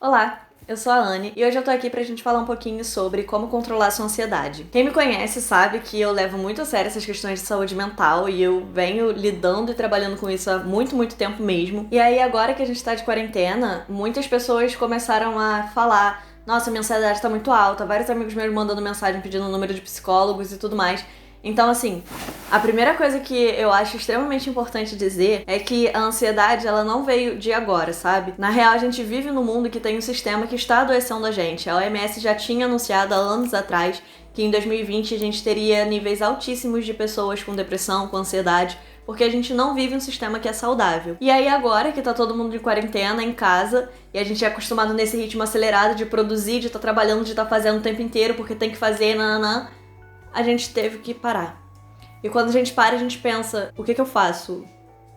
Olá, eu sou a Anne e hoje eu tô aqui pra gente falar um pouquinho sobre como controlar a sua ansiedade. Quem me conhece sabe que eu levo muito a sério essas questões de saúde mental e eu venho lidando e trabalhando com isso há muito tempo mesmo. E aí agora que a gente tá de quarentena, muitas pessoas começaram a falar: nossa, minha ansiedade tá muito alta, vários amigos meus mandando mensagem pedindo o número de psicólogos e tudo mais. Então, assim, a primeira coisa que eu acho extremamente importante dizer é que a ansiedade, ela não veio de agora, sabe? Na real, a gente vive num mundo que tem um sistema que está adoecendo a gente. A OMS já tinha anunciado há anos atrás que em 2020 a gente teria níveis altíssimos de pessoas com depressão, com ansiedade, porque a gente não vive um sistema que é saudável. E aí agora que tá todo mundo de quarentena, em casa, e a gente é acostumado nesse ritmo acelerado de produzir, de estar trabalhando, de estar fazendo o tempo inteiro, porque tem que fazer, nananã, a gente teve que parar. E quando a gente para, a gente pensa: o que eu faço?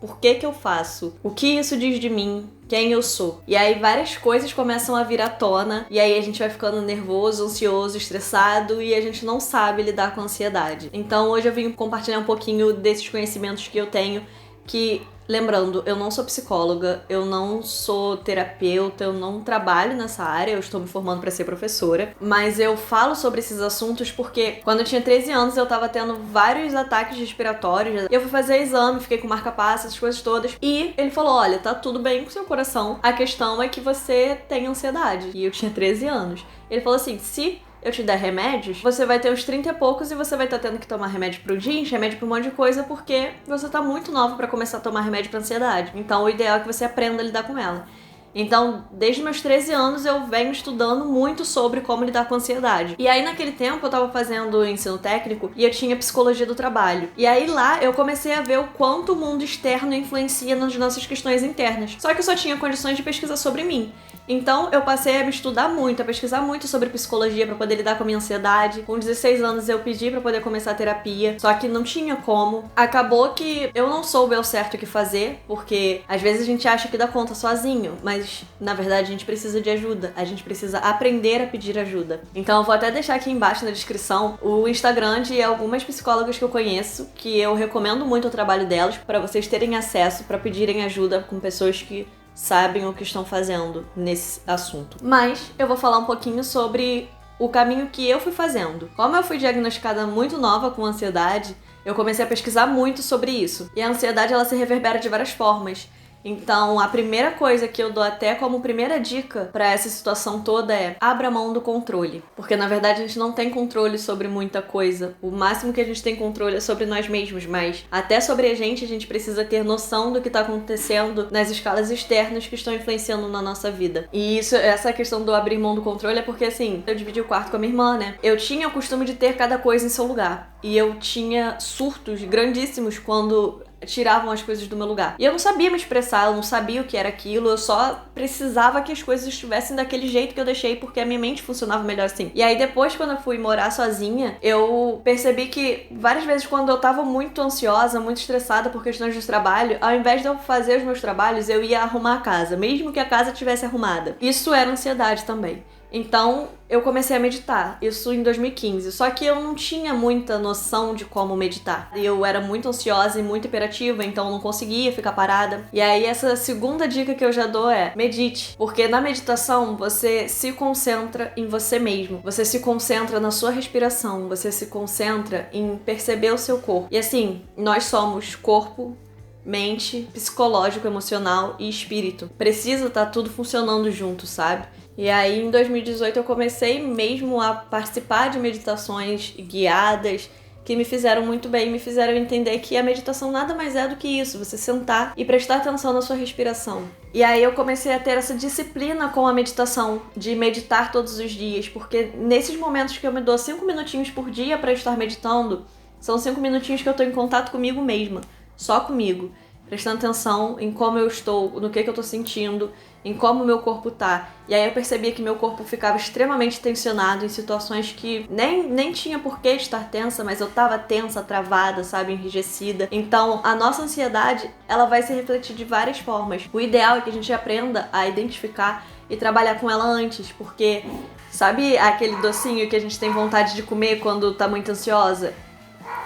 Por que eu faço? O que isso diz de mim? Quem eu sou? E aí várias coisas começam a vir à tona, e aí a gente vai ficando nervoso, ansioso, estressado, e a gente não sabe lidar com a ansiedade. Então hoje eu vim compartilhar um pouquinho desses conhecimentos que eu tenho, que, lembrando, eu não sou psicóloga, eu não sou terapeuta, eu não trabalho nessa área, eu estou me formando para ser professora, mas eu falo sobre esses assuntos porque quando eu tinha 13 anos eu tava tendo vários ataques respiratórios, eu fui fazer exame, fiquei com marca-passo, essas coisas todas, e ele falou: olha, tá tudo bem com seu coração, a questão é que você tem ansiedade. E eu tinha 13 anos. Ele falou assim: se eu te der remédios, você vai ter uns 30 e poucos e você vai estar tendo que tomar remédio pro jeans, remédio pra um monte de coisa, porque você tá muito nova pra começar a tomar remédio pra ansiedade. Então o ideal é que você aprenda a lidar com ela. Então, desde meus 13 anos, eu venho estudando muito sobre como lidar com a ansiedade. E aí, naquele tempo, eu tava fazendo ensino técnico e eu tinha psicologia do trabalho. E aí, lá, eu comecei a ver o quanto o mundo externo influencia nas nossas questões internas. Só que eu só tinha condições de pesquisa sobre mim. Então, eu passei a me estudar muito, a pesquisar muito sobre psicologia pra poder lidar com a minha ansiedade. Com 16 anos, eu pedi pra poder começar a terapia, só que não tinha como. Acabou que eu não soube ao certo o que fazer, porque às vezes a gente acha que dá conta sozinho, mas na verdade a gente precisa de ajuda, a gente precisa aprender a pedir ajuda. Então eu vou até deixar aqui embaixo na descrição o Instagram de algumas psicólogas que eu conheço, que eu recomendo muito o trabalho delas, para vocês terem acesso, para pedirem ajuda com pessoas que sabem o que estão fazendo nesse assunto. Mas eu vou falar um pouquinho sobre o caminho que eu fui fazendo. Como eu fui diagnosticada muito nova com ansiedade, eu comecei a pesquisar muito sobre isso. E a ansiedade, ela se reverbera de várias formas. Então, a primeira coisa que eu dou até como primeira dica pra essa situação toda é: abra mão do controle. Porque, na verdade, a gente não tem controle sobre muita coisa. O máximo que a gente tem controle é sobre nós mesmos, mas até sobre a gente precisa ter noção do que tá acontecendo nas escalas externas que estão influenciando na nossa vida. E essa questão do abrir mão do controle é porque, assim, eu dividi o quarto com a minha irmã, né? Eu tinha o costume de ter cada coisa em seu lugar. E eu tinha surtos grandíssimos quando tiravam as coisas do meu lugar. E eu não sabia me expressar, eu não sabia o que era aquilo, eu só precisava que as coisas estivessem daquele jeito que eu deixei, porque a minha mente funcionava melhor assim. E aí depois, quando eu fui morar sozinha, eu percebi que várias vezes quando eu tava muito ansiosa, muito estressada por questões de trabalho, ao invés de eu fazer os meus trabalhos, eu ia arrumar a casa, mesmo que a casa estivesse arrumada. Isso era ansiedade também. Então, eu comecei a meditar, isso em 2015, só que eu não tinha muita noção de como meditar. Eu era muito ansiosa e muito hiperativa, então eu não conseguia ficar parada. E aí essa segunda dica que eu já dou é: medite, porque na meditação você se concentra em você mesmo, você se concentra na sua respiração, você se concentra em perceber o seu corpo. E assim, nós somos corpo, mente, psicológico, emocional e espírito. Precisa estar tudo funcionando junto, sabe? E aí, em 2018, eu comecei mesmo a participar de meditações guiadas que me fizeram muito bem, me fizeram entender que a meditação nada mais é do que isso, você sentar e prestar atenção na sua respiração. E aí eu comecei a ter essa disciplina com a meditação, de meditar todos os dias, porque nesses momentos que eu me dou 5 minutinhos por dia para estar meditando, são 5 minutinhos que eu tô em contato comigo mesma, só comigo, prestando atenção em como eu estou, no que eu tô sentindo, em como o meu corpo tá. E aí eu percebia que meu corpo ficava extremamente tensionado em situações que nem tinha por que estar tensa, mas eu tava tensa, travada, sabe, enrijecida. Então, a nossa ansiedade, ela vai se refletir de várias formas. O ideal é que a gente aprenda a identificar e trabalhar com ela antes, porque sabe aquele docinho que a gente tem vontade de comer quando tá muito ansiosa?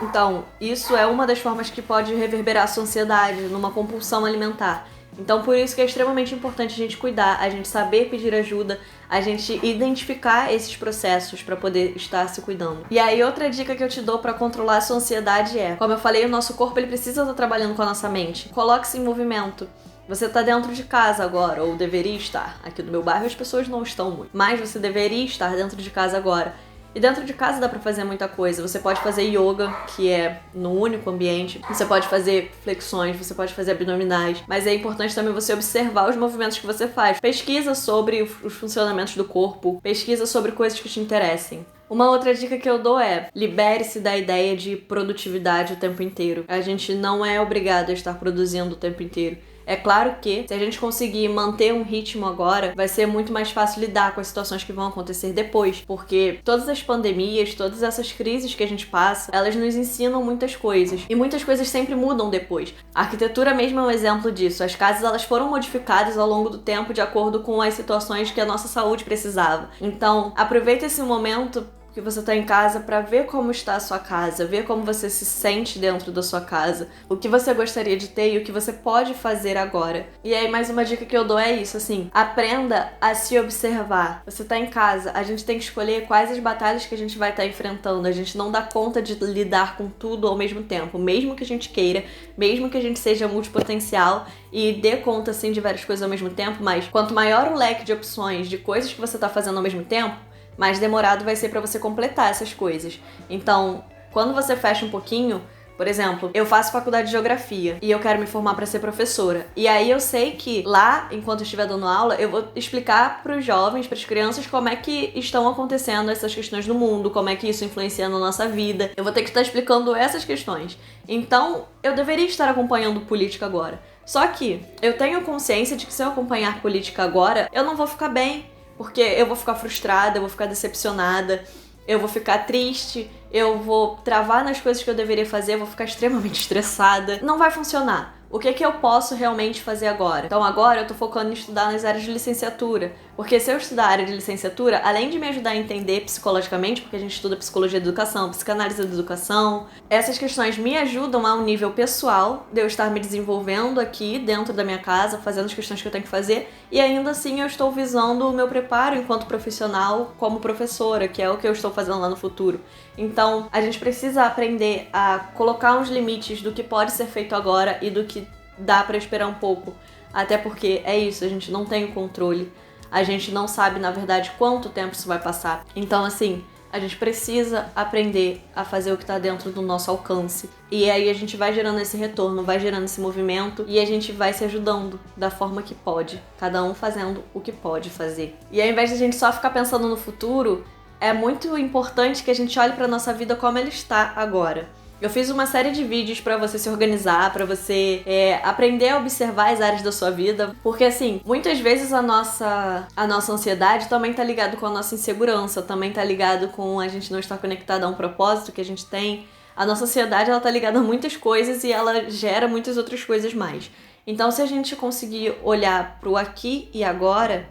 Então, isso é uma das formas que pode reverberar a sua ansiedade numa compulsão alimentar. Então por isso que é extremamente importante a gente cuidar, a gente saber pedir ajuda, a gente identificar esses processos para poder estar se cuidando. E aí outra dica que eu te dou para controlar a sua ansiedade é, como eu falei, o nosso corpo ele precisa estar trabalhando com a nossa mente. Coloque-se em movimento. Você tá dentro de casa agora, ou deveria estar. Aqui no meu bairro as pessoas não estão muito, mas você deveria estar dentro de casa agora. E dentro de casa dá pra fazer muita coisa. Você pode fazer yoga, que é no único ambiente. Você pode fazer flexões, você pode fazer abdominais. Mas é importante também você observar os movimentos que você faz. Pesquisa sobre os funcionamentos do corpo. Pesquisa sobre coisas que te interessem. Uma outra dica que eu dou é: libere-se da ideia de produtividade o tempo inteiro. A gente não é obrigado a estar produzindo o tempo inteiro. É claro que, se a gente conseguir manter um ritmo agora, vai ser muito mais fácil lidar com as situações que vão acontecer depois, porque todas as pandemias, todas essas crises que a gente passa, elas nos ensinam muitas coisas, e muitas coisas sempre mudam depois. A arquitetura mesmo é um exemplo disso. As casas, elas foram modificadas ao longo do tempo de acordo com as situações que a nossa saúde precisava. Então, aproveita esse momento que você tá em casa para ver como está a sua casa, ver como você se sente dentro da sua casa, o que você gostaria de ter e o que você pode fazer agora. E aí mais uma dica que eu dou é isso, assim, aprenda a se observar. Você tá em casa, a gente tem que escolher quais as batalhas que a gente vai estar enfrentando, a gente não dá conta de lidar com tudo ao mesmo tempo, mesmo que a gente queira, mesmo que a gente seja multipotencial e dê conta, assim, de várias coisas ao mesmo tempo, mas quanto maior o leque de opções, de coisas que você tá fazendo ao mesmo tempo, mais demorado vai ser para você completar essas coisas. Então, quando você fecha um pouquinho, por exemplo, eu faço faculdade de geografia e eu quero me formar para ser professora. E aí eu sei que lá, enquanto eu estiver dando aula, eu vou explicar para os jovens, para as crianças, como é que estão acontecendo essas questões no mundo, como é que isso influencia na nossa vida. Eu vou ter que estar explicando essas questões. Então, eu deveria estar acompanhando política agora. Só que eu tenho consciência de que se eu acompanhar política agora, eu não vou ficar bem. Porque eu vou ficar frustrada, eu vou ficar decepcionada, eu vou ficar triste, eu vou travar nas coisas que eu deveria fazer, eu vou ficar extremamente estressada. Não vai funcionar. O que eu posso realmente fazer agora? Então agora eu tô focando em estudar nas áreas de licenciatura. Porque se eu estudar a área de licenciatura, além de me ajudar a entender psicologicamente, porque a gente estuda psicologia da educação, psicanálise da educação, essas questões me ajudam a um nível pessoal, de eu estar me desenvolvendo aqui dentro da minha casa, fazendo as questões que eu tenho que fazer, e ainda assim eu estou visando o meu preparo enquanto profissional como professora, que é o que eu estou fazendo lá no futuro. Então, a gente precisa aprender a colocar uns limites do que pode ser feito agora e do que dá pra esperar um pouco. Até porque é isso, a gente não tem o controle. A gente não sabe, na verdade, quanto tempo isso vai passar. Então, assim, a gente precisa aprender a fazer o que tá dentro do nosso alcance. E aí a gente vai gerando esse retorno, vai gerando esse movimento e a gente vai se ajudando da forma que pode. Cada um fazendo o que pode fazer. E ao invés de a gente só ficar pensando no futuro, é muito importante que a gente olhe pra nossa vida como ela está agora. Eu fiz uma série de vídeos pra você se organizar, pra você aprender a observar as áreas da sua vida, porque assim, muitas vezes a nossa ansiedade também tá ligado com a nossa insegurança, também tá ligado com a gente não estar conectado a um propósito que a gente tem. A nossa ansiedade, ela tá ligada a muitas coisas e ela gera muitas outras coisas mais. Então, se a gente conseguir olhar pro aqui e agora,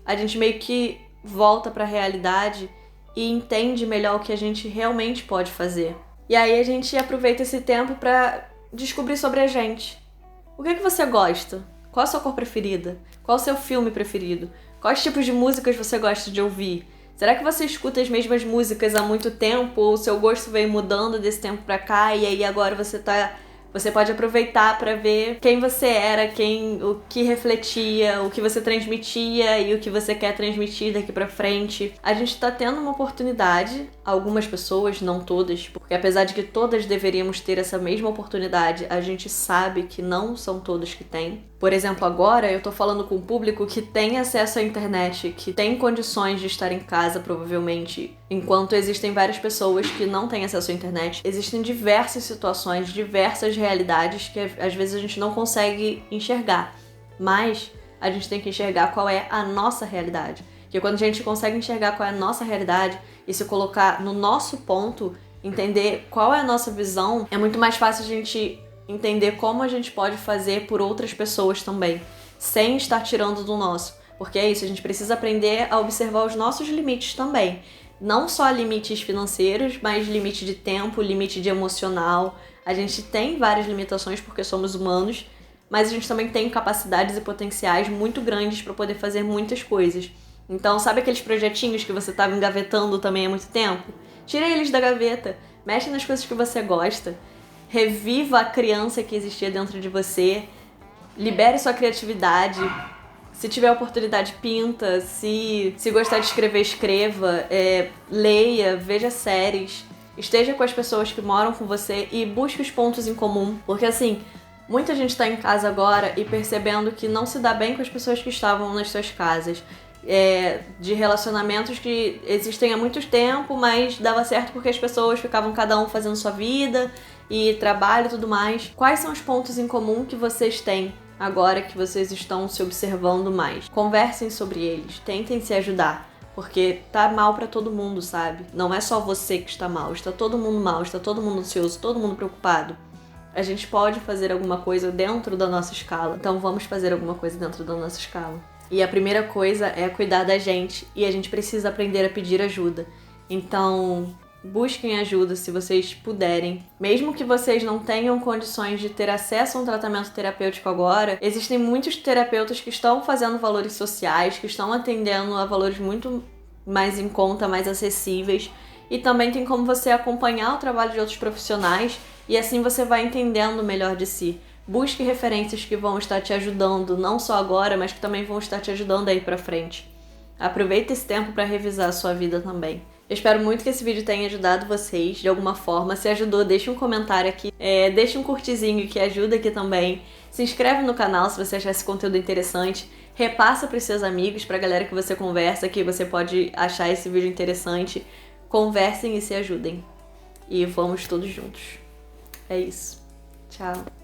a gente meio que volta pra realidade e entende melhor o que a gente realmente pode fazer. E aí a gente aproveita esse tempo pra descobrir sobre a gente. O que você gosta? Qual a sua cor preferida? Qual o seu filme preferido? Quais tipos de músicas você gosta de ouvir? Será que você escuta as mesmas músicas há muito tempo? Ou o seu gosto veio mudando desse tempo pra cá e aí agora você pode aproveitar pra ver quem você era, o que refletia, o que você transmitia e o que você quer transmitir daqui pra frente. A gente tá tendo uma oportunidade, algumas pessoas, não todas, porque apesar de que todas deveríamos ter essa mesma oportunidade, a gente sabe que não são todos que têm. Por exemplo, agora eu tô falando com um público que tem acesso à internet, que tem condições de estar em casa, provavelmente, enquanto existem várias pessoas que não têm acesso à internet. Existem diversas situações, diversas realidades que às vezes a gente não consegue enxergar, mas a gente tem que enxergar qual é a nossa realidade. Porque quando a gente consegue enxergar qual é a nossa realidade e se colocar no nosso ponto, entender qual é a nossa visão, é muito mais fácil a gente entender como a gente pode fazer por outras pessoas também, sem estar tirando do nosso. Porque é isso, a gente precisa aprender a observar os nossos limites também. Não só limites financeiros, mas limite de tempo, limite de emocional. A gente tem várias limitações porque somos humanos, mas a gente também tem capacidades e potenciais muito grandes para poder fazer muitas coisas. Então, sabe aqueles projetinhos que você estava engavetando também há muito tempo? Tira eles da gaveta, mexe nas coisas que você gosta, reviva a criança que existia dentro de você, libere sua criatividade. Se tiver oportunidade, pinta. Se gostar de escrever, escreva. Leia, veja séries. Esteja com as pessoas que moram com você e busque os pontos em comum. Porque assim, muita gente está em casa agora e percebendo que não se dá bem com as pessoas que estavam nas suas casas. De relacionamentos que existem há muito tempo, mas dava certo porque as pessoas ficavam cada um fazendo sua vida e trabalho e tudo mais. Quais são os pontos em comum que vocês têm agora que vocês estão se observando mais? Conversem sobre eles, tentem se ajudar, porque tá mal pra todo mundo, sabe? Não é só você que está mal, está todo mundo mal, está todo mundo ansioso, todo mundo preocupado. A gente pode fazer alguma coisa dentro da nossa escala, então vamos fazer alguma coisa dentro da nossa escala. E a primeira coisa é cuidar da gente, e a gente precisa aprender a pedir ajuda. Então, busquem ajuda se vocês puderem. Mesmo que vocês não tenham condições de ter acesso a um tratamento terapêutico agora, existem muitos terapeutas que estão fazendo valores sociais, que estão atendendo a valores muito mais em conta, mais acessíveis. E também tem como você acompanhar o trabalho de outros profissionais e assim você vai entendendo melhor de si. Busque referências que vão estar te ajudando, não só agora, mas que também vão estar te ajudando aí pra frente. Aproveita esse tempo para revisar a sua vida também. Eu espero muito que esse vídeo tenha ajudado vocês de alguma forma. Se ajudou, deixa um comentário aqui, deixa um curtizinho que ajuda aqui também. Se inscreve no canal se você achar esse conteúdo interessante. Repassa para os seus amigos, pra galera que você conversa, que você pode achar esse vídeo interessante. Conversem e se ajudem. E vamos todos juntos. É isso. Tchau.